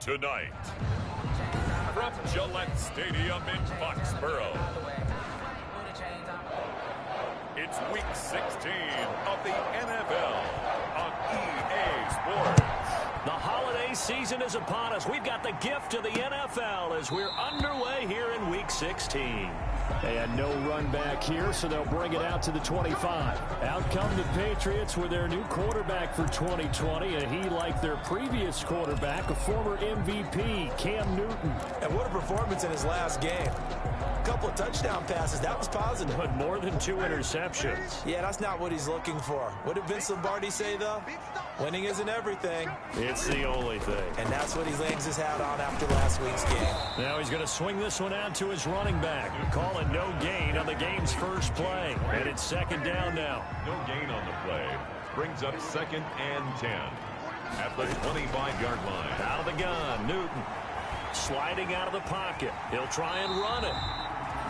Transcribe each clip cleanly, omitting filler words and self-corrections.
tonight. From Gillette Stadium in Foxborough, it's Week 16 of the NFL on EA Sports. The holiday season is upon us. We've got the gift of the NFL as we're underway here in Week 16. They had no run back here, so they'll bring it out to the 25. Out come the Patriots with their new quarterback for 2020, and he, like their previous quarterback, a former MVP, Cam Newton. And what a performance in his last game. A couple of touchdown passes, that was positive. But more than 2 interceptions. Yeah, that's not what he's looking for. What did Vince Lombardi say, though? Winning isn't everything. It's the only thing. And that's what he hangs his hat on after last week's game. Now he's going to swing this one out to his running back. Call it no gain on the game's first play. And it's second down now. No gain on the play. Brings up 2nd and 10 at the 25-yard line. Out of the gun, Newton. Sliding out of the pocket. He'll try and run it.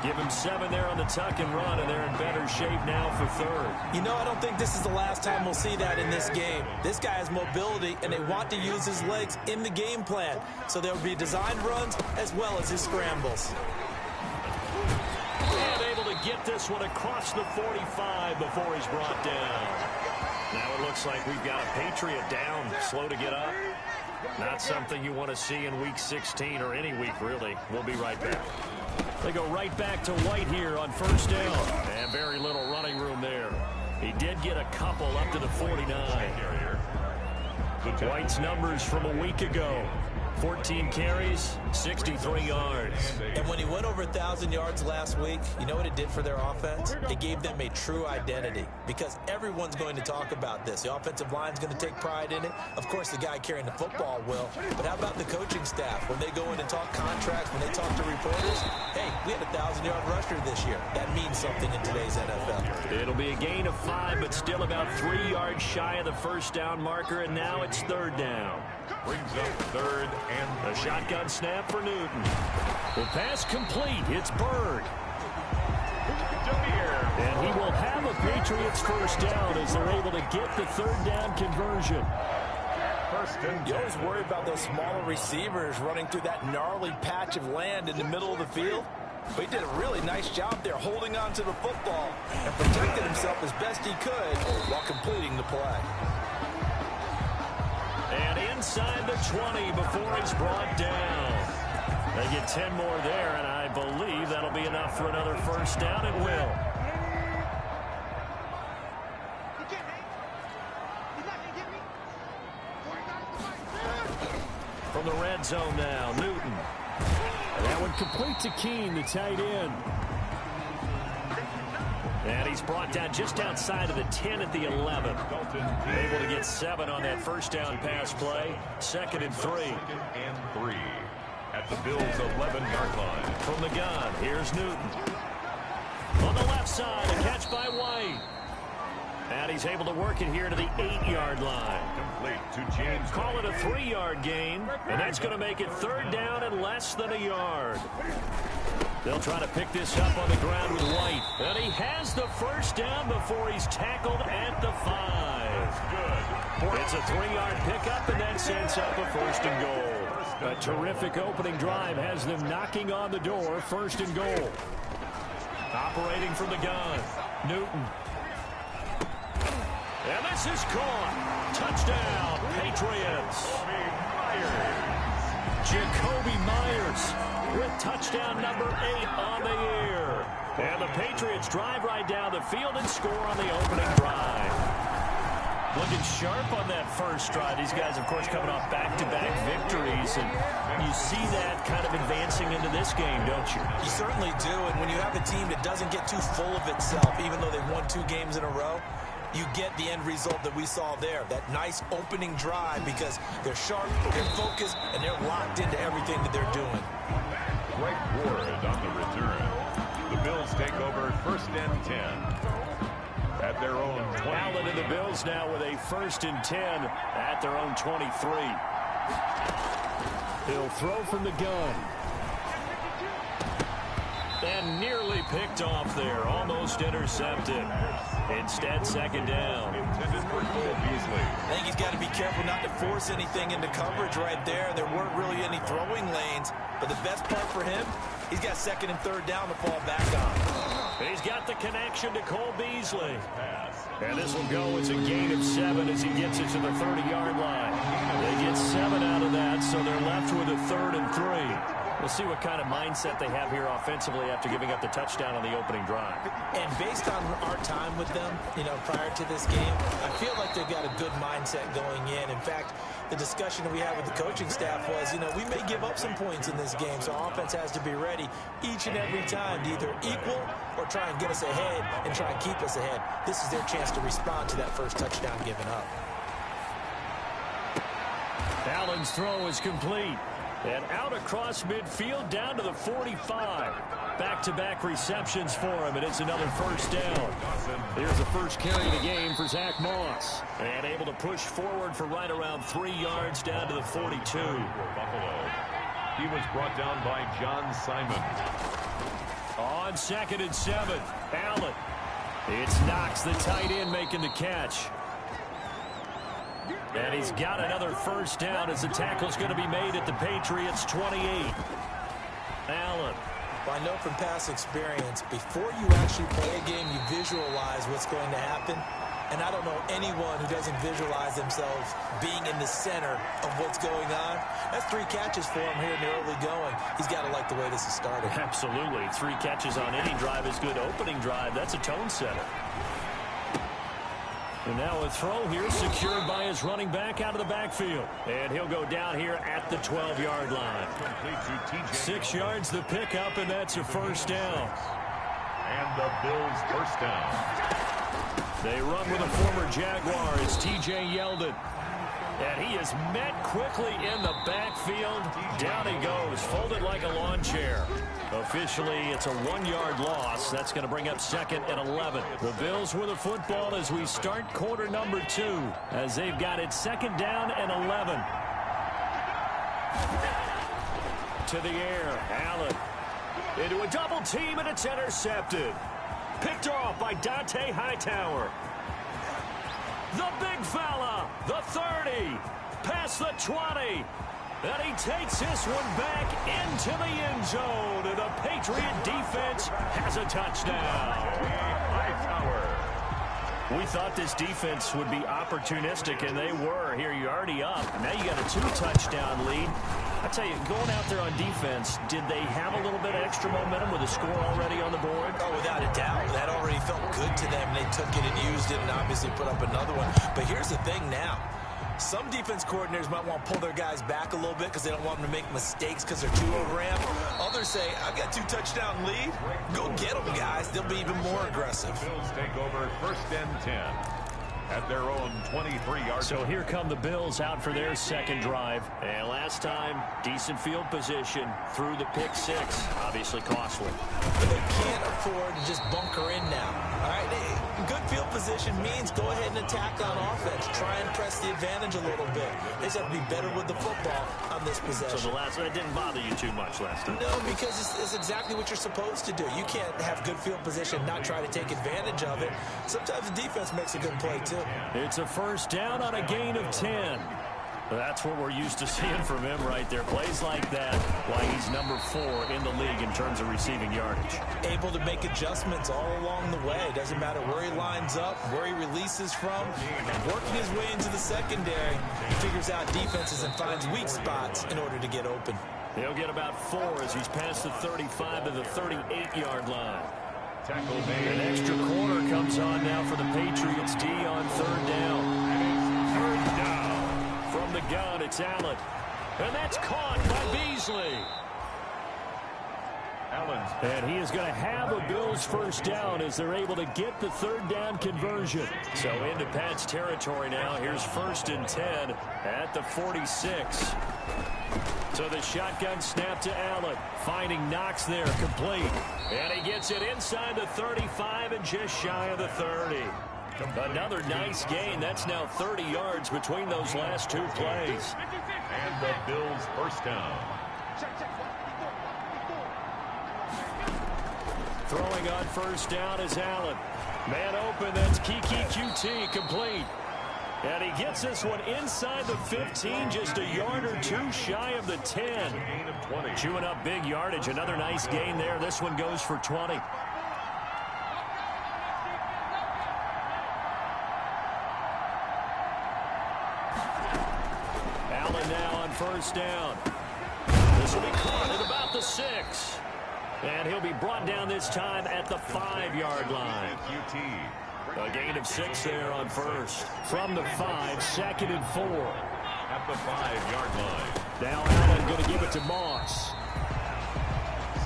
Give him 7 there on the tuck and run, and they're in better shape now for third. You know, I don't think this is the last time we'll see that in this game. This guy has mobility, and they want to use his legs in the game plan. So there'll be designed runs as well as his scrambles. And able to get this one across the 45 before he's brought down. Now it looks like we've got a Patriot down, slow to get up. Not something you want to see in Week 16 or any week, really. We'll be right back. They go right back to White here on first down. And very little running room there. He did get a couple up to the 49. White's numbers from a week ago. 14 carries, 63 yards. And when he went over 1,000 yards last week, you know what it did for their offense? It gave them a true identity because everyone's going to talk about this. The offensive line's going to take pride in it. Of course, the guy carrying the football will. But how about the coaching staff? When they go in and talk contracts, when they talk to reporters, hey, we had a 1,000-yard rusher this year. That means something in today's NFL. It'll be a gain of 5, but still about 3 yards shy of the first down marker, and now it's third down. Brings up 3rd and 3. A shotgun snap for Newton. The pass complete. It's Bird. And he will have a Patriots first down as they're able to get the third down conversion. You always worry about those smaller receivers running through that gnarly patch of land in the middle of the field. But he did a really nice job there holding on to the football and protected himself as best he could while completing the play. And inside the 20 before he's brought down. They get 10 more there, and I believe that'll be enough for another first down. It will. From the red zone now, Newton. And that one complete to Keene, the tight end. And he's brought down just outside of the 10 at the 11. Able to get 7 on that first down pass play. 2nd and 3. 2nd and 3 at the Bills' 11-yard line. From the gun, here's Newton. On the left side, a catch by White. And he's able to work it here to the 8-yard line. Complete to James. Call it a 3-yard gain, and that's going to make it third down and less than a yard. They'll try to pick this up on the ground with White. And he has the first down before he's tackled at the 5. Good. It's a 3-yard pickup, and that sets up a first and goal. A terrific opening drive has them knocking on the door, first and goal. Operating from the gun, Newton. And this is caught. Touchdown, Patriots. Jacoby Myers with touchdown number 8 on the year. And the Patriots drive right down the field and score on the opening drive. Looking sharp on that first drive. These guys, of course, coming off back-to-back victories. And you see that kind of advancing into this game, don't you? You certainly do. And when you have a team that doesn't get too full of itself, even though they've won 2 games in a row, you get the end result that we saw there. That nice opening drive because they're sharp, they're focused, and they're locked into everything that they're doing. Greg Ward on the return. The Bills take over 1st and 10 at their own 20. Allen and the Bills now with a 1st and 10 at their own 23. He'll throw from the gun. And nearly picked off there. Almost intercepted. Instead, second down. Intended for Cole Beasley. I think he's got to be careful not to force anything into coverage right there. There weren't really any throwing lanes. But the best part for him, he's got second and third down to fall back on. He's got the connection to Cole Beasley. And this will go as a gain of 7 as he gets it to the 30-yard line. They get 7 out of that, so they're left with a 3rd and 3. We'll see what kind of mindset they have here offensively after giving up the touchdown on the opening drive. And based on our time with them, prior to this game, I feel like they've got a good mindset going in. In fact, the discussion that we had with the coaching staff was, we may give up some points in this game, so our offense has to be ready each and every time to either equal or try and get us ahead and try and keep us ahead. This is their chance to respond to that first touchdown given up. Allen's throw is complete. And out across midfield down to the 45. Back-to-back receptions for him, and it's another first down. Here's the first carry of the game for Zach Moss. And able to push forward for right around 3 yards down to the 42. Buffalo. He was brought down by John Simon. On 2nd and 7, Allen. It's Knox, the tight end, making the catch. And he's got another first down as the tackle's going to be made at the Patriots' 28. Allen. Well, I know from past experience, before you actually play a game, you visualize what's going to happen. And I don't know anyone who doesn't visualize themselves being in the center of what's going on. That's 3 catches for him here in the early going. He's got to like the way this is started. Absolutely. 3 catches on any drive is good. Opening drive, that's a tone setter. And now a throw here secured by his running back out of the backfield. And he'll go down here at the 12-yard line. 6 yards the pickup, and that's a first down. And the Bills first down. They run with a former Jaguar. It's T.J. Yeldon. And he is met quickly in the backfield. Down he goes, folded like a lawn chair. Officially, it's a 1-yard loss. That's going to bring up 2nd and 11. The Bills with the football as we start quarter number 2, as they've got it 2nd down and 11. To the air, Allen. Into a double team, and it's intercepted. Picked off by Dante Hightower. The big fella, the 30, past the 20. And he takes this one back into the end zone. And the Patriot defense has a touchdown. We thought this defense would be opportunistic, and they were. Here, you're already up. Now you got a 2-touchdown lead. I tell you, going out there on defense, did they have a little bit of extra momentum with a score already on the board? Oh, without a doubt. That already felt good to them. They took it and used it and obviously put up another one. But here's the thing now. Some defense coordinators might want to pull their guys back a little bit because they don't want them to make mistakes because they're too overamped. Others say, I've got 2-touchdown lead. Go get them, guys. They'll be even more aggressive. Bills take over 1st and 10 at their own 23-yard. So here come the Bills out for their 2nd drive. And last time, decent field position through the pick 6. Obviously costly. But they can't afford to just bunker in now. All right, good field position means go ahead and attack on offense. Try and press the advantage a little bit. They just have to be better with the football on this possession. So that didn't bother you too much last time? No, because it's exactly what you're supposed to do. You can't have good field position, not try to take advantage of it. Sometimes the defense makes a good play, too. It's a first down on a gain of 10. That's what we're used to seeing from him right there. Plays like that, why he's number 4 in the league in terms of receiving yardage. Able to make adjustments all along the way. Doesn't matter where he lines up, where he releases from. Working his way into the secondary, he figures out defenses and finds weak spots in order to get open. He'll get about 4 as he's past the 35 to the 38-yard line. Tackle made. An extra corner comes on now for the Patriots D on 3rd down. Third down. From the gun, it's Allen. And that's caught by Beasley. Allen's. And he is going to have a Bills first down as they're able to get the 3rd down conversion. So into Pat's territory now. Here's 1st and 10 at the 46. So the shotgun snap to Allen. Finding Knox there, complete. And he gets it inside the 35 and just shy of the 30. Another nice gain. That's now 30 yards between those last 2 plays. And the Bills first down. Throwing on first down is Allen. Man open, that's Kiki QT, complete. And he gets this one inside the 15, just a yard or two shy of the 10. Chewing up big yardage, another nice gain there. This one goes for 20. Allen now on first down. This will be caught at about the 6. And he'll be brought down this time at the 5-yard line. A gain of 6 there on first. From the 5, 2nd and 4. At the 5-yard line. Now Allen going to give it to Moss.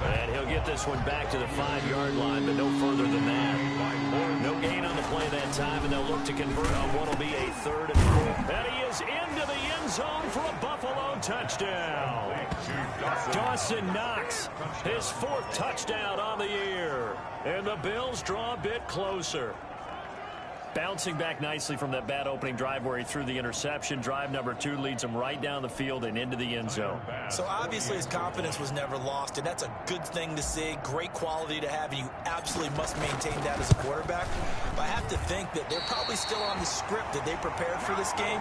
And he'll get this one back to the 5-yard line, but no further than that. No gain on the play that time, and they'll look to convert on what will be a 3rd and 4. And he is into the end zone for a Buffalo touchdown. Dawson Knox, his 4th touchdown on the year. And the Bills draw a bit closer. Bouncing back nicely from that bad opening drive where he threw the interception. Drive number 2 leads him right down the field and into the end zone. So obviously his confidence was never lost, and that's a good thing to see. Great quality to have, and you absolutely must maintain that as a quarterback. But I have to think that they're probably still on the script that they prepared for this game.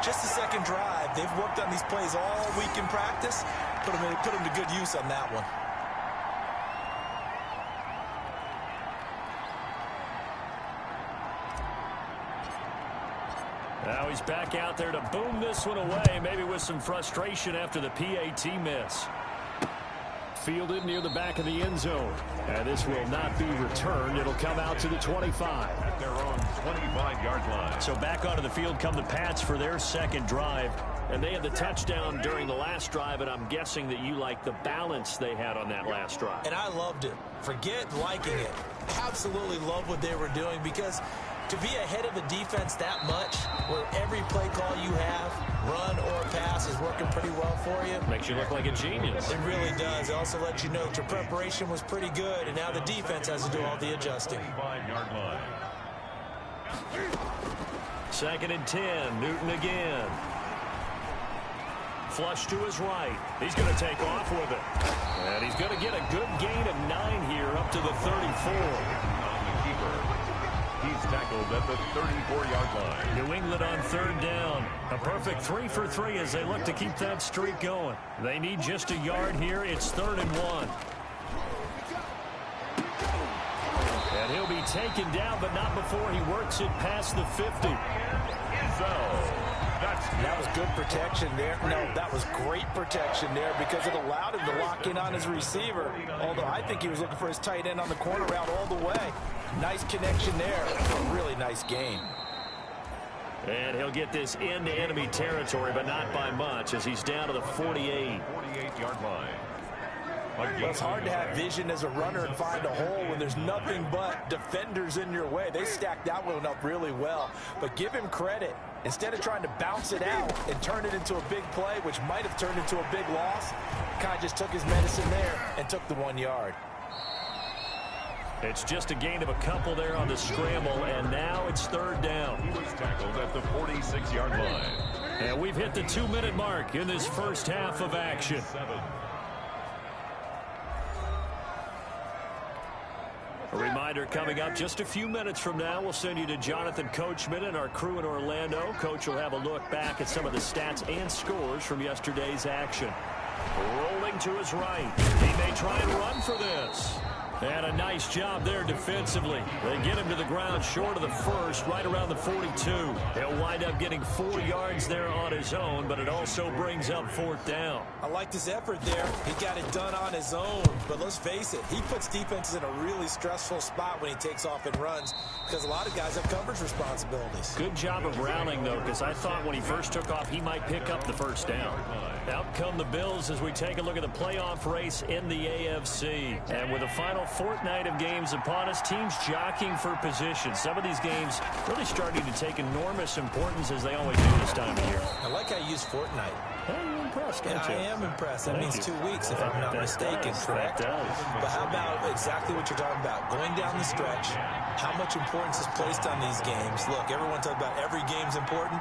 Just the second drive. They've worked on these plays all week in practice. Put them to good use on that one. Now he's back out there to boom this one away, maybe with some frustration after the PAT miss. Fielded near the back of the end zone. And this will not be returned. It'll come out to the 25. At their own 25-yard line. So back onto the field come the Pats for their 2nd drive. And they had the touchdown during the last drive, and I'm guessing that you like the balance they had on that last drive. And I loved it. Forget liking it. Absolutely love what they were doing, because to be ahead of a defense that much, where every play call you have, run or pass, is working pretty well for you. Makes you look like a genius. It really does. It also lets you know that your preparation was pretty good, and now the defense has to do all the adjusting. 25-yard line. 2nd and 10. Newton again. Flush to his right. He's going to take off with it. And he's going to get a good gain of 9 here up to the 34. On the keeper. He's tackled at the 34-yard line. New England on 3rd down. A perfect 3 for 3 as they look to keep that streak going. They need just a yard here. It's 3rd and 1. And he'll be taken down, but not before he works it past the 50. That was good protection there. No, that was great protection there, because it allowed him to lock in on his receiver. Although I think he was looking for his tight end on the corner route all the way. Nice connection there. A really nice gain. And he'll get this into enemy territory, but not by much, as he's down to the 48. 48-yard line. Well, it's hard to have vision as a runner and find a hole when there's nothing but defenders in your way. They stacked that one up really well. But give him credit. Instead of trying to bounce it out and turn it into a big play, which might have turned into a big loss, kind of just took his medicine there and took the 1 yard. It's just a gain of a couple there on the scramble, and now it's 3rd down. He was tackled at the 46-yard line. And we've hit the 2-minute mark in this first half of action. A reminder coming up just a few minutes from now, we'll send you to Jonathan Coachman and our crew in Orlando. Coach will have a look back at some of the stats and scores from yesterday's action. Rolling to his right. He may try and run for this. And a nice job there defensively. They get him to the ground short of the first, right around the 42. He'll wind up getting 4 yards there on his own, but it also brings up 4th down. I liked his effort there. He got it done on his own. But let's face it, he puts defenses in a really stressful spot when he takes off and runs, because a lot of guys have coverage responsibilities. Good job of rallying, though, because I thought when he first took off, he might pick up the first down. Out come the Bills as we take a look at the playoff race in the AFC. And with the final fortnight of games upon us, teams jockeying for position. Some of these games really starting to take enormous importance, as they always do this time of year. I like how you use fortnight. Hey, you're impressed, Yeah, aren't you? I am impressed. That Thank means you. 2 weeks, if I'm not mistaken, correct? That does. But how about exactly what you're talking about? Going down the stretch, how much importance is placed on these games? Look, everyone talks about every game's important.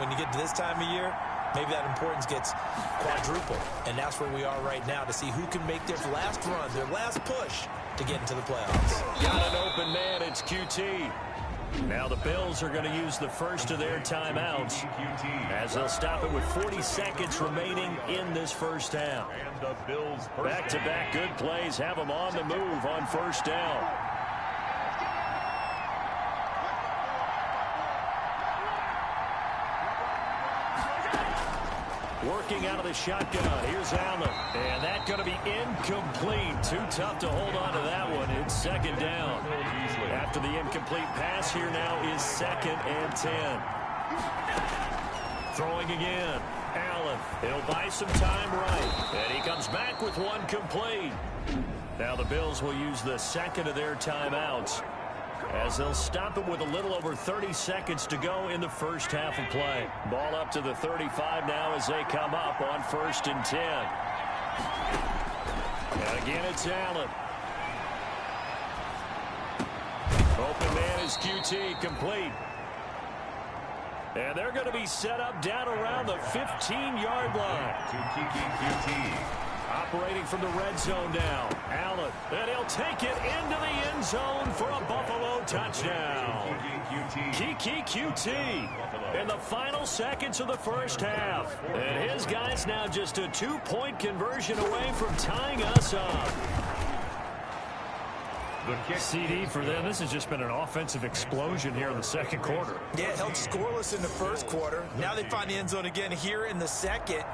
When you get to this time of year, maybe that importance gets quadrupled. And that's where we are right now, to see who can make their last run, their last push, to get into the playoffs. Got an open man. It's QT. Now the Bills are going to use the first of their timeouts as they'll stop it with 40 seconds remaining in this first half. Back-to-back good plays have them on the move on first down. Working out of the shotgun. Here's Allen. And that's going to be incomplete. Too tough to hold on to that one. It's second down. After the incomplete pass, here now is 2nd and 10. Throwing again. Allen. He'll buy some time right. And he comes back with one complete. Now the Bills will use the second of their timeouts as they'll stop it with a little over 30 seconds to go in the first half of play. Ball up to the 35 now as they come up on 1st and 10. And again, it's Allen. Open man is QT, complete. And they're going to be set up down around the 15-yard line. Operating from the red zone now. Allen. And he'll take it into the end zone for a Buffalo touchdown. Kiki QT in the final seconds of the first half. And his guy's now just a 2-point conversion away from tying us up. CD for them. This has just been an offensive explosion here in the second quarter. Yeah, it held scoreless in the first quarter. Now they find the end zone again here in the second.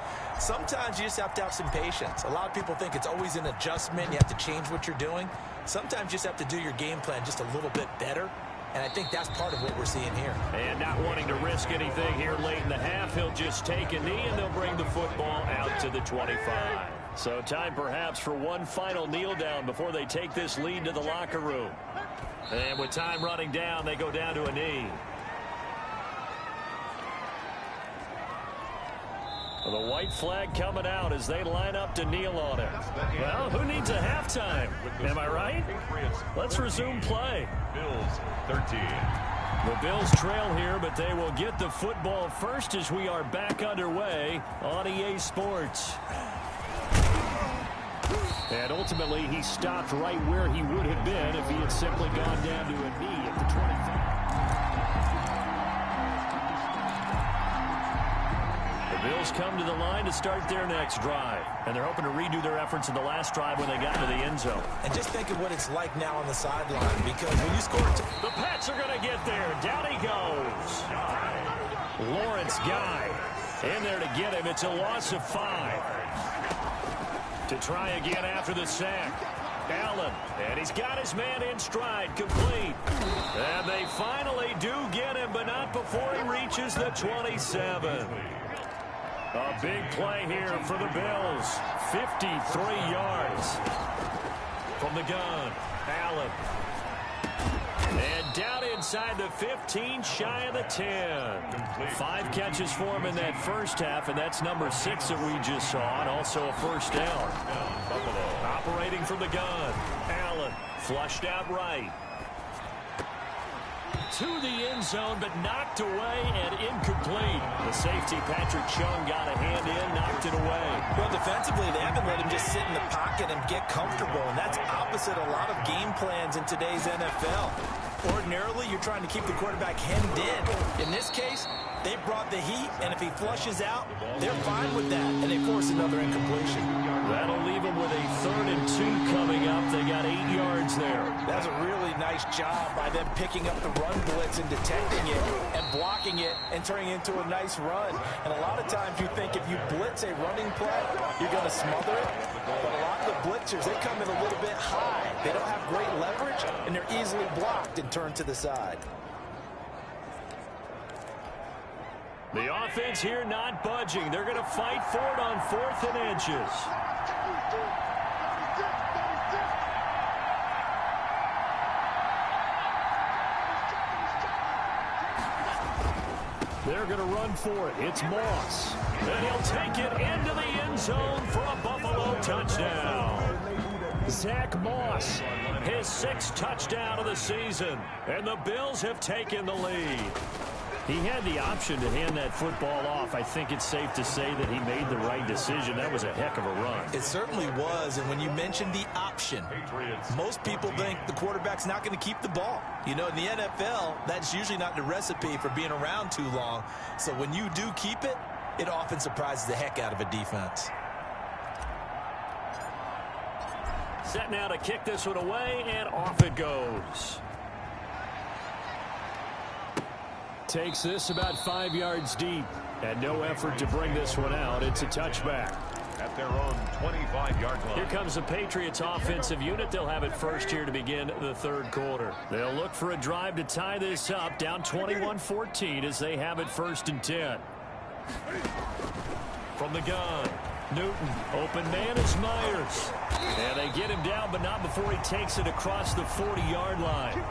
Sometimes you just have to have some patience. A lot of people think it's always an adjustment. You have to change what you're doing. Sometimes you just have to do your game plan just a little bit better. And I think that's part of what we're seeing here. And not wanting to risk anything here late in the half, he'll just take a knee and they'll bring the football out to the 25. So time perhaps for one final kneel down before they take this lead to the locker room. And with time running down, they go down to a knee. Well, the white flag coming out as they line up to kneel on it. Well, who needs a halftime? Am I right? Let's resume play. Bills 13. The Bills trail here, but they will get the football first as we are back underway on EA Sports. And ultimately, he stopped right where he would have been if he had simply gone down to a knee at the 25. The Bills come to the line to start their next drive. And they're hoping to redo their efforts in the last drive when they got to the end zone. And just think of what it's like now on the sideline, because when you score... The Pats are going to get there. Down he goes. Lawrence Guy in there to get him. It's a loss of 5. To try again after the sack. Allen. And he's got his man in stride. Complete. And they finally do get him, but not before he reaches the 27. A big play here for the Bills. 53 yards. From the gun. Allen. And down inside the 15, shy of the 10. 5 catches for him in that first half, and that's number 6 that we just saw, and also a first down. Operating from the gun. Allen flushed out right. To the end zone, but knocked away and incomplete. The safety, Patrick Chung, got a hand in, knocked it away. Well, defensively, they haven't let him just sit in the pocket and get comfortable, and that's opposite a lot of game plans in today's NFL. Ordinarily, you're trying to keep the quarterback hemmed in. In this case, they brought the heat, and if he flushes out, they're fine with that, and they force another incompletion. That'll leave them with a 3rd and 2 coming up. They got 8 yards there. That's a really nice job by them picking up the run blitz and detecting it and blocking it and turning it into a nice run. And a lot of times you think if you blitz a running play, you're going to smother it. But a lot of the blitzers, they come in a little bit high. They don't have great leverage, and they're easily blocked and turned to the side. The offense here not budging. They're going to fight for it on 4th and inches. They're going to run for it. It's Moss. And he'll take it into the end zone for a Buffalo touchdown. Zach Moss, his 6th touchdown of the season. And the Bills have taken the lead. He had the option to hand that football off. I think it's safe to say that he made the right decision. That was a heck of a run. It certainly was, and when you mentioned the option, most people think the quarterback's not going to keep the ball. You know, in the NFL, that's usually not the recipe for being around too long. So when you do keep it, it often surprises the heck out of a defense. Set now to kick this one away, and off it goes. Takes this about 5 yards deep, and no effort to bring this one out. It's a touchback. At their own 25-yard line. Here comes the Patriots offensive unit. They'll have it first here to begin the third quarter. They'll look for a drive to tie this up, down 21-14 as they have it first and 10. From the gun, Newton, open man is Myers. And they get him down, but not before he takes it across the 40-yard line.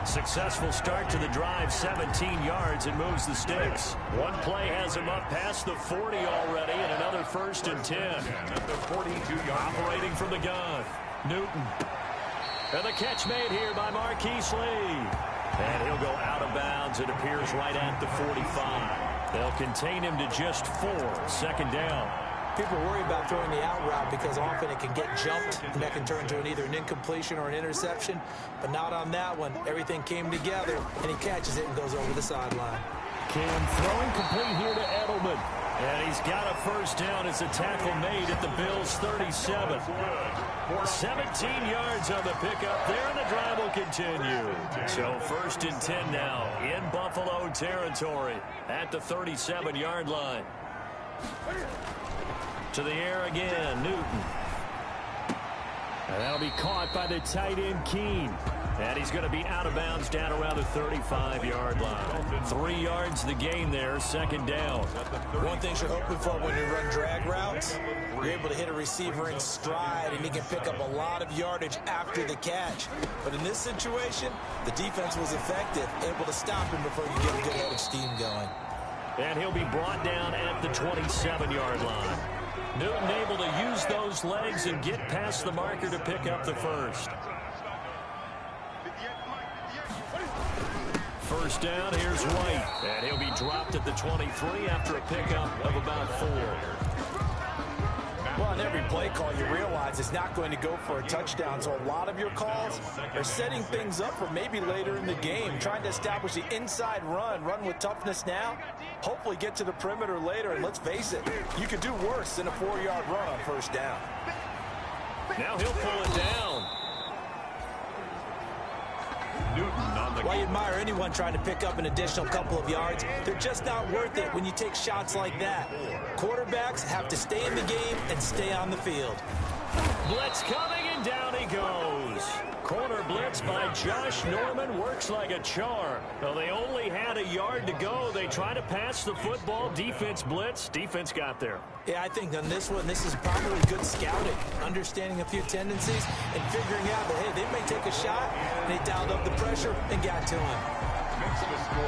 Successful start to the drive, 17 yards, and moves the sticks. One play has him up past the 40 already, and another first and 10. At the 42-yard operating from the gun, Newton. And the catch made here by Marquise Lee. And he'll go out of bounds. It appears right at the 45. They'll contain him to just 4, second down. People worry about throwing the out route because often it can get jumped, and that can turn to either an incompletion or an interception. But not on that one. Everything came together, and he catches it and goes over the sideline. Cam throwing complete here to Edelman. And he's got a first down as a tackle made at the Bills' 37. 17 yards on the pickup there, and the drive will continue. So first and 10 now in Buffalo territory at the 37-yard line. To the air again, Newton. And that'll be caught by the tight end, Keene. And he's going to be out of bounds down around the 35-yard line. 3 yards the gain there, second down. One thing you're hoping for when you run drag routes, you're able to hit a receiver in stride, and he can pick up a lot of yardage after the catch. But in this situation, the defense was effective, able to stop him before you get a good head of steam going. And he'll be brought down at the 27-yard line. Newton able to use those legs and get past the marker to pick up the first. First down, here's White. And he'll be dropped at the 23 after a pickup of about 4. Well, on every play call, you realize it's not going to go for a touchdown. So a lot of your calls are setting things up for maybe later in the game, trying to establish the inside run with toughness now, hopefully get to the perimeter later. And let's face it, you could do worse than a 4-yard run on first down. Now he'll pull it down. Newton on the While you admire anyone trying to pick up an additional couple of yards, they're just not worth it when you take shots like that. Quarterbacks have to stay in the game and stay on the field. Blitz coming, and down he goes. Corner blitz by Josh Norman works like a charm. Well, they only had a yard to go. They try to pass the football. Defense blitz. Defense got there. Yeah, I think on this one, this is probably good scouting, understanding a few tendencies, and figuring out that, hey, they may take a shot, and they dialed up the pressure and got to him.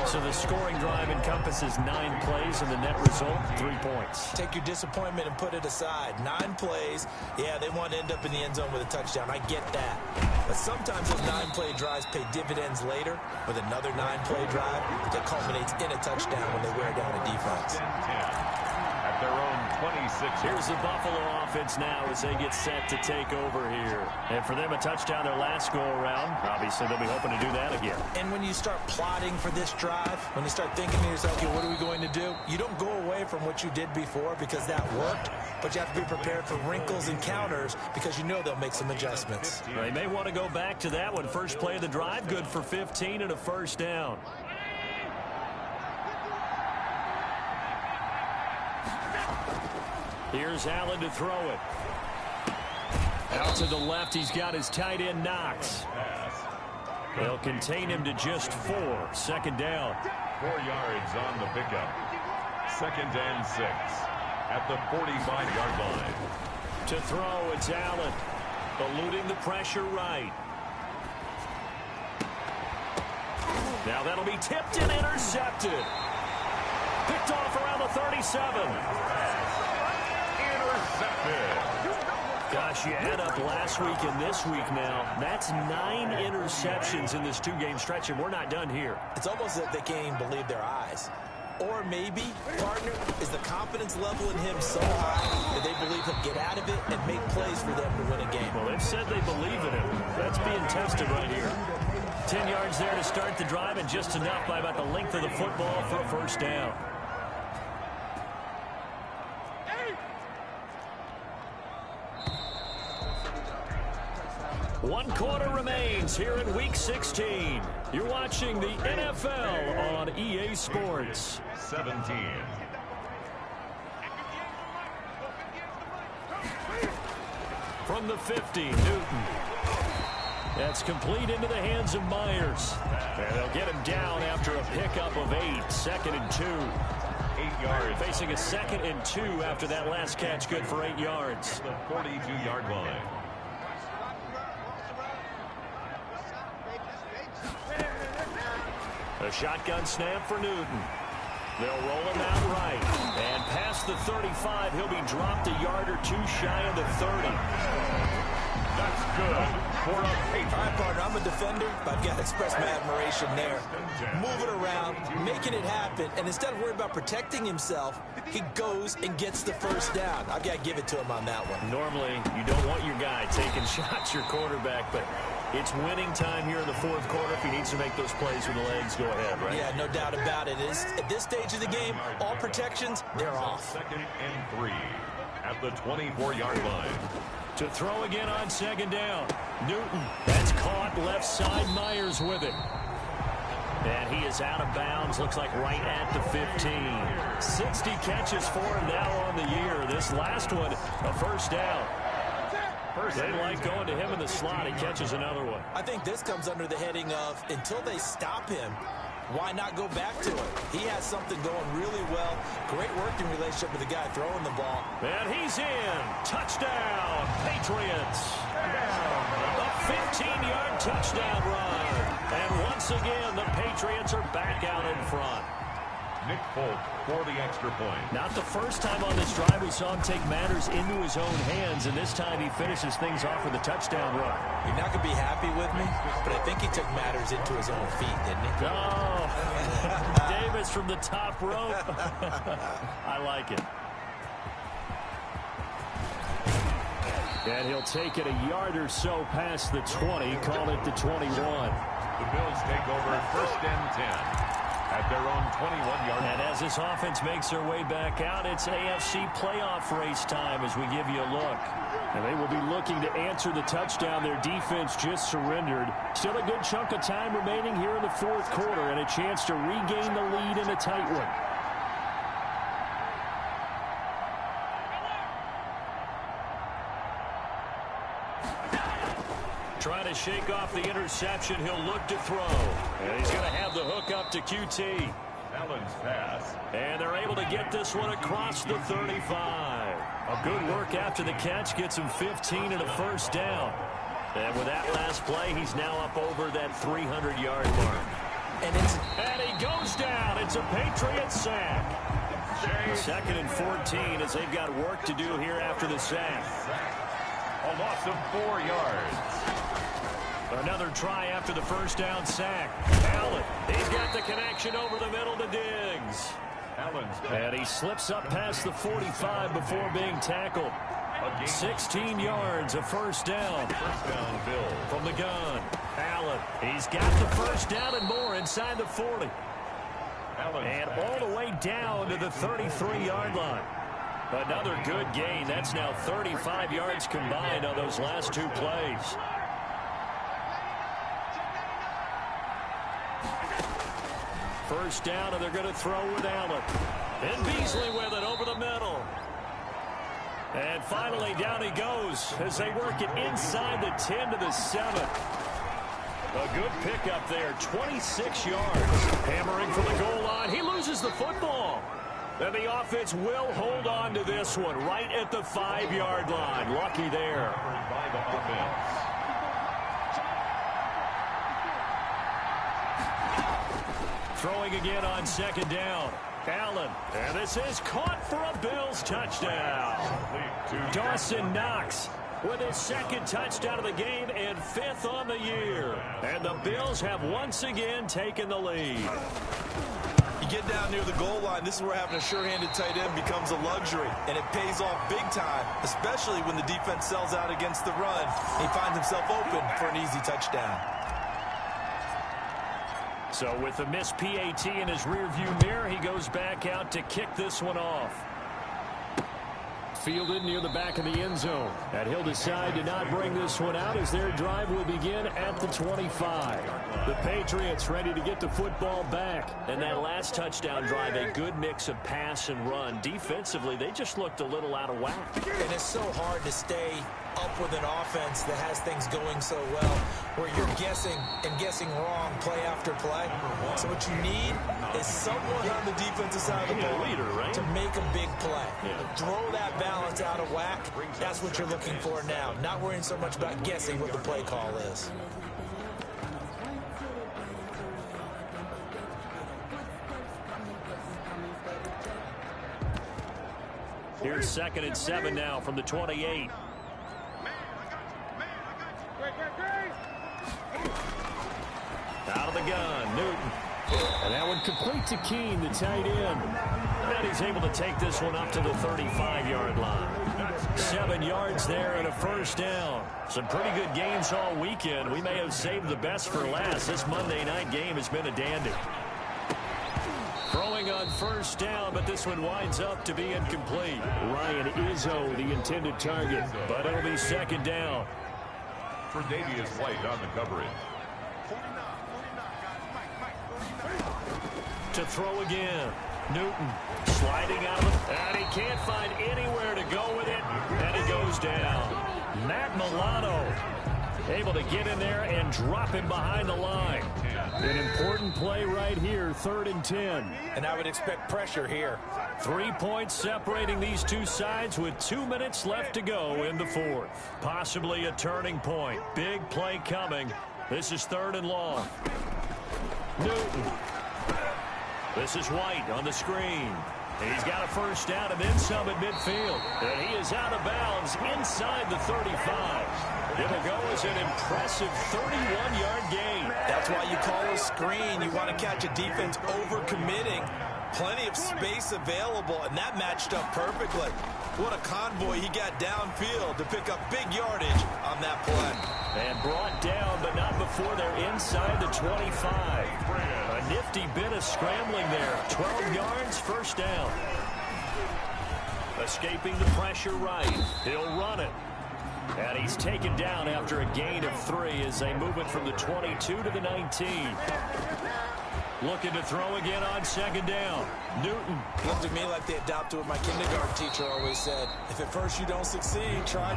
So the scoring drive encompasses 9 plays, and the net result, 3 points. Take your disappointment and put it aside. 9 plays. Yeah, they want to end up in the end zone with a touchdown. I get that. But sometimes those 9-play drives pay dividends later with another 9-play drive that culminates in a touchdown when they wear down a defense. At their own 26. Here's the Buffalo offense now as they get set to take over here. And for them, a touchdown their last go-around. Obviously, they'll be hoping to do that again. And when you start plotting for this drive, when you start thinking to yourself, okay, what are we going to do? You don't go away from what you did before because that worked, but you have to be prepared for wrinkles and counters because you know they'll make some adjustments. They may want to go back to that one. First play of the drive, good for 15 and a first down. Here's Allen to throw it. Out to the left, he's got his tight end Knox. They'll contain him to just 4. Second down. 4 yards on the pickup. 2nd and 6. At the 45-yard line. To throw, it's Allen. Eluding the pressure right. Now that'll be tipped and intercepted. Picked off around the 37. Gosh, you add up last week and this week now. That's 9 interceptions in this two-game stretch, and we're not done here. It's almost as if they can't even believe their eyes. Or maybe, partner, is the confidence level in him so high that they believe he'll get out of it and make plays for them to win a game. Well, they've said they believe in him. That's being tested right here. 10 yards there to start the drive, and just enough by about the length of the football for a first down. One quarter remains here in Week 16. You're watching the NFL on EA Sports. 17. From the 50, Newton. That's complete into the hands of Myers. And they'll get him down after a pickup of 8. 2nd and 2. 8 yards. Facing a 2nd and 2 after that last catch, good for 8 yards. The 42-yard line. A shotgun snap for Newton. They'll roll him out right. And past the 35, he'll be dropped a yard or two shy of the 30. That's good for a Patriot. All right, partner, I'm a defender, but I've got to express my admiration there. Moving around, making it happen, and instead of worrying about protecting himself, he goes and gets the first down. I've got to give it to him on that one. Normally, you don't want your guy taking shots, your quarterback, but it's winning time here in the fourth quarter. If he needs to make those plays with the legs, go ahead, right? Yeah, no doubt about it. At this stage of the game, all protections, they're off. 2nd and 3 at the 24-yard line. To throw again on 2nd down. Newton, that's caught left side. Myers with it. And he is out of bounds. Looks like right at the 15. 60 catches for him now on the year. This last one, a first down. They like going to him in the slot. He catches another one. I think this comes under the heading of, until they stop him, why not go back to it? He has something going really well. Great working relationship with the guy throwing the ball. And he's in. Touchdown, Patriots. A 15-yard touchdown run. And once again, the Patriots are back out in front. Nick Folk for the extra point. Not the first time on this drive we saw him take matters into his own hands, and this time he finishes things off with a touchdown run. You're not going to be happy with me, but I think he took matters into his own feet, didn't he? Oh, Davis from the top rope. I like it. And he'll take it a yard or so past the 20, call it the 21. The Bills take over 1st and 10. At their own 21-yard line. And as this offense makes their way back out, it's AFC playoff race time as we give you a look. And they will be looking to answer the touchdown. Their defense just surrendered. Still a good chunk of time remaining here in the fourth quarter and a chance to regain the lead in a tight one. Trying to shake off the interception. He'll look to throw. And he's going to have the hook up to QT. Allen's pass. And they're able to get this one across the 35. A good work after the catch. Gets him 15 and a first down. And with that last play, he's now up over that 300-yard mark. And he goes down. It's a Patriot sack. 2nd and 14 as they've got work to do here after the sack. A loss of 4 yards. Another try after the first down sack. Allen, he's got the connection over the middle to Diggs. And he slips up past the 45 before being tackled. 16 yards, a first down. First down, Bill. From the gun. Allen, he's got the first down and more inside the 40. And all the way down to the 33-yard line. Another good gain. That's now 35 yards combined on those last two plays. First down, and they're going to throw with Allen. And Beasley with it over the middle. And finally, down he goes as they work it inside the 10 to the 7. A good pickup there, 26 yards. Hammering for the goal line. He loses the football. And the offense will hold on to this one right at the 5-yard line. Lucky there. By the offense. Throwing again on 2nd down. Allen. And this is caught for a Bills touchdown. Dawson Knox with his second touchdown of the game and 5th on the year. And the Bills have once again taken the lead. You get down near the goal line, this is where having a sure-handed tight end becomes a luxury, and it pays off big time, especially when the defense sells out against the run. He finds himself open for an easy touchdown. So with the missed PAT in his rearview mirror, he goes back out to kick this one off. Fielded near the back of the end zone. And he'll decide to not bring this one out as their drive will begin at the 25. The Patriots ready to get the football back. And that last touchdown drive, a good mix of pass and run. Defensively, they just looked a little out of whack. And it's so hard to stay up with an offense that has things going so well, where you're guessing and guessing wrong play after play. So what you need is someone on the defensive side of the ball to make a big play. Throw that balance out of whack. That's what you're looking for now. Not worrying so much about guessing what the play call is. Here's 2nd and 7 now from the 28. Out of the gun, Newton. And that one complete to Keene, the tight end. And he's able to take this one up to the 35-yard line. 7 yards there and a first down. Some pretty good games all weekend. We may have saved the best for last. This Monday night game has been a dandy. Throwing on first down, but this one winds up to be incomplete. Ryan Izzo, the intended target, but it'll be 2nd down. Tre'Davious White on the coverage. To throw again. Newton sliding out of it, and he can't find anywhere to go with it, and he goes down. Matt Milano able to get in there and drop him behind the line. An important play right here, 3rd and 10. And I would expect pressure here. 3 points separating these two sides with 2 minutes left to go in the 4th. Possibly a turning point. Big play coming. This is 3rd and long. Newton. This is White on the screen. He's got a first down and then some at midfield. And he is out of bounds inside the 35. It'll go as an impressive 31-yard gain. That's why you call a screen. You want to catch a defense overcommitting. Plenty of space available, and that matched up perfectly. What a convoy he got downfield to pick up big yardage on that play. And brought down, but not before they're inside the 25. A nifty bit of scrambling there. 12 yards, first down. Escaping the pressure right. He'll run it. And he's taken down after a gain of 3 as they move it from the 22 to the 19. Looking to throw again on 2nd down. Newton. Looked to me like they adopted what my kindergarten teacher always said. If at first you don't succeed, try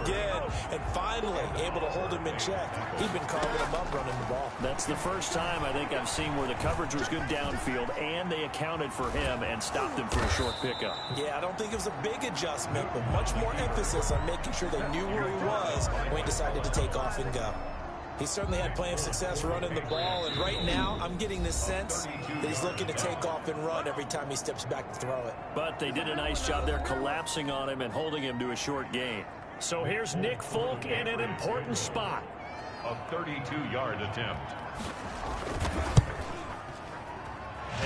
again. And finally, able to hold him in check. He'd been carving him up running the ball. That's the first time I think I've seen where the coverage was good downfield and they accounted for him and stopped him for a short pickup. Yeah, I don't think it was a big adjustment, but much more emphasis on making sure they knew where he was when he decided to take off and go. He certainly had plenty of success running the ball, and right now I'm getting this sense that he's looking to take off and run every time he steps back to throw it. But they did a nice job there collapsing on him and holding him to a short gain. So here's Nick Folk in an important spot. A 32-yard attempt.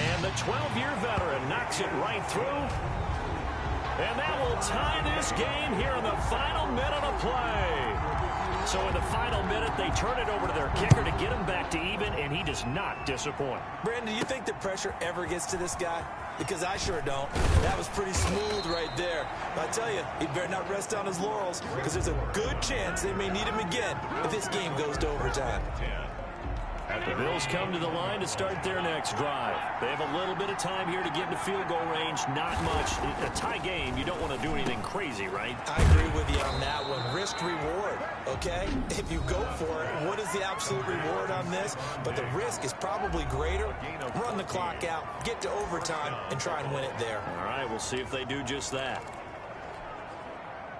And the 12-year veteran knocks it right through. And that will tie this game here in the final minute of play. So in the final minute, they turn it over to their kicker to get him back to even, and he does not disappoint. Brandon, do you think the pressure ever gets to this guy? Because I sure don't. That was pretty smooth right there. But I tell you, he better not rest on his laurels, because there's a good chance they may need him again if this game goes to overtime. The Bills come to the line to start their next drive. They have a little bit of time here to get into field goal range. Not much. A tie game, you don't want to do anything crazy, right? I agree with you on that one. Risk-reward, okay? If you go for it, what is the absolute reward on this? But the risk is probably greater. Run the clock out, get to overtime, and try and win it there. All right, we'll see if they do just that.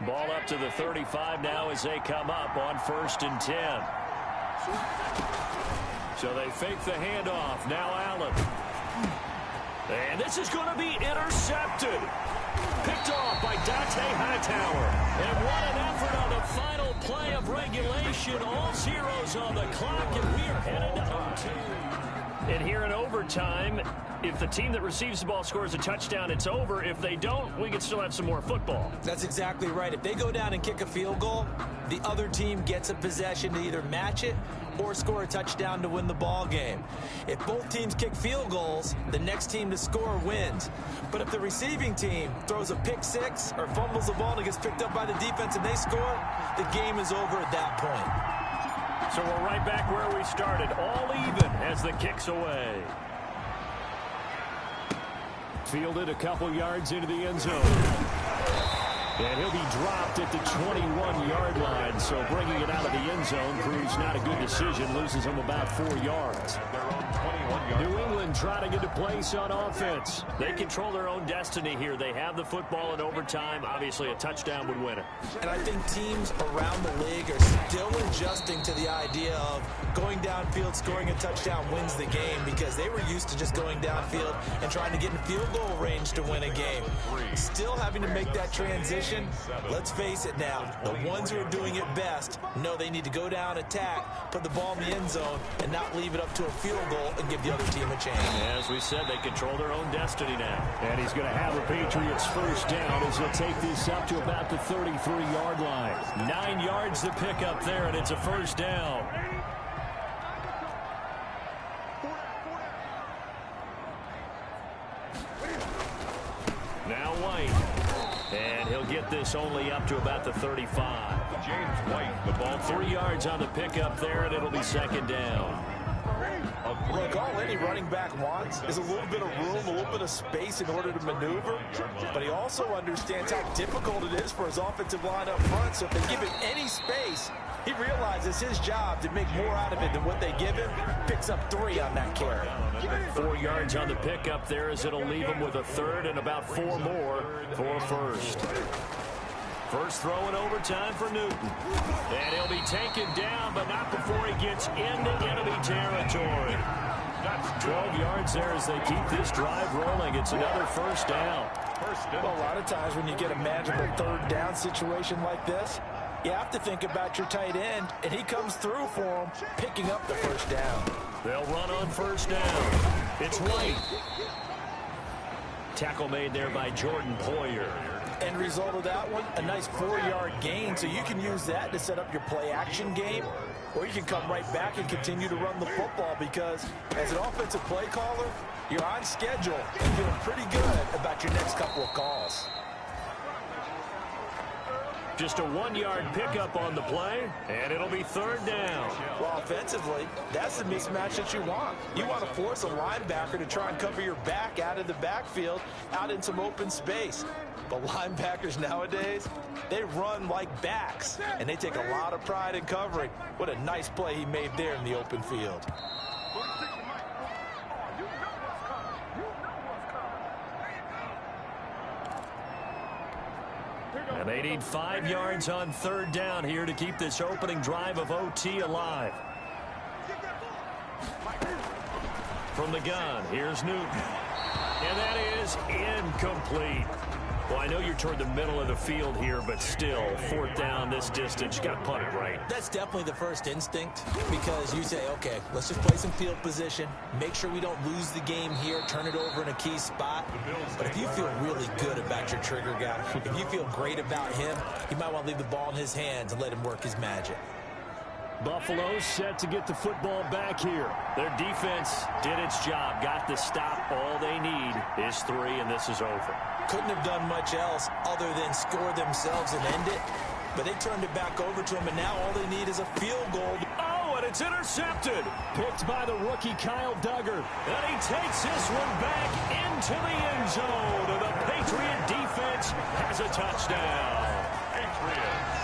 Ball up to the 35 now as they come up on 1st and 10. So they fake the handoff. Now Allen. And this is going to be intercepted. Picked off by Dante Hightower. And what an effort on the final play of regulation. All zeros on the clock, and we are headed to OT. And here in overtime, if the team that receives the ball scores a touchdown, it's over. If they don't, we can still have some more football. That's exactly right. If they go down and kick a field goal, the other team gets a possession to either match it or score a touchdown to win the ball game. If both teams kick field goals, the next team to score wins. But if the receiving team throws a pick six or fumbles the ball and it gets picked up by the defense and they score, the game is over at that point. So we're right back where we started, all even as the kick's away. Fielded a couple yards into the end zone. And he'll be dropped at the 21-yard line. So bringing it out of the end zone proves not a good decision. Loses him about 4 yards. New England trying to get a place on offense. They control their own destiny here. They have the football in overtime. Obviously, a touchdown would win it. And I think teams around the league are still adjusting to the idea of going downfield, scoring a touchdown wins the game, because they were used to just going downfield and trying to get in field goal range to win a game. Still having to make that transition. Let's face it now, the ones who are doing it best know they need to go down, attack, put the ball in the end zone, and not leave it up to a field goal and give the other team a chance. As we said, they control their own destiny now. And he's going to have a Patriots first down as he'll take this up to about the 33-yard line. 9 yards to pick up there, and it's a first down. Now White. And he'll get this only up to about the 35. James White, the ball 3 yards on the pickup there, and it'll be second down. Look, all any running back wants is a little bit of room, a little bit of space in order to maneuver. But he also understands how difficult it is for his offensive line up front. So if they give him any space, he realizes his job to make more out of it than what they give him. Picks up 3 on that carry. 4 yards on the pickup there, as it'll leave him with a third and about 4 more for a first. First throw in overtime for Newton. And he'll be taken down, but not before he gets into enemy territory. 12 yards there as they keep this drive rolling. It's another first down. Well, a lot of times when you get a manageable third down situation like this, you have to think about your tight end, and he comes through for him, picking up the first down. They'll run on first down. It's White. Tackle made there by Jordan Poyer. End result of that one, a nice 4-yard gain, so you can use that to set up your play-action game, or you can come right back and continue to run the football, because as an offensive play caller, you're on schedule and feeling pretty good about your next couple of calls. Just a 1-yard pickup on the play, and it'll be third down. Well, offensively, that's the mismatch that you want. You want to force a linebacker to try and cover your back out of the backfield, out in some open space. But linebackers nowadays, they run like backs, and they take a lot of pride in covering. What a nice play he made there in the open field. And they need 5 yards on third down here to keep this opening drive of OT alive. From the gun, here's Newton. And that is incomplete. Well, I know you're toward the middle of the field here, but still, fourth down this distance, you got to punt it right. That's definitely the first instinct, because you say, okay, let's just play some field position, make sure we don't lose the game here, turn it over in a key spot. But if you feel really good about your trigger guy, if you feel great about him, you might want to leave the ball in his hands and let him work his magic. Buffalo set to get the football back here. Their defense did its job, got the stop. All they need is 3, and this is over. Couldn't have done much else other than score themselves and end it. But they turned it back over to him, and now all they need is a field goal. Oh, and it's intercepted. Picked by the rookie Kyle Duggar. And he takes this one back into the end zone. And the Patriot defense has a touchdown. Patriots.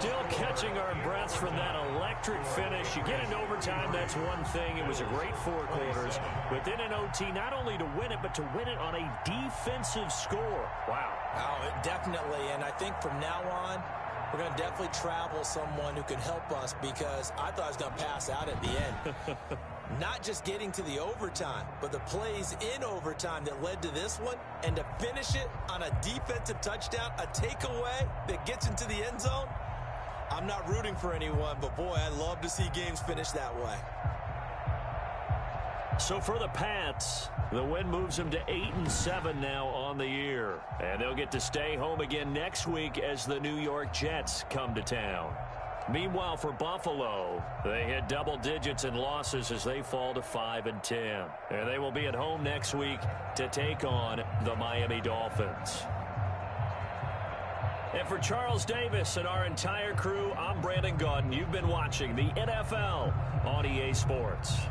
Still catching our breaths from that electric finish. You get into overtime, that's one thing. It was a great 4 quarters. But then in OT, not only to win it, but to win it on a defensive score. Wow. Oh, definitely. And I think from now on, we're going to definitely travel someone who can help us, because I thought I was going to pass out at the end. Not just getting to the overtime, but the plays in overtime that led to this one, and to finish it on a defensive touchdown, a takeaway that gets into the end zone. I'm not rooting for anyone, but boy, I love to see games finish that way. So for the Pats, the win moves them to 8-7 now on the year. And they'll get to stay home again next week as the New York Jets come to town. Meanwhile, for Buffalo, they hit double digits in losses as they fall to 5-10. And they will be at home next week to take on the Miami Dolphins. And for Charles Davis and our entire crew, I'm Brandon Gaudin. You've been watching the NFL on EA Sports.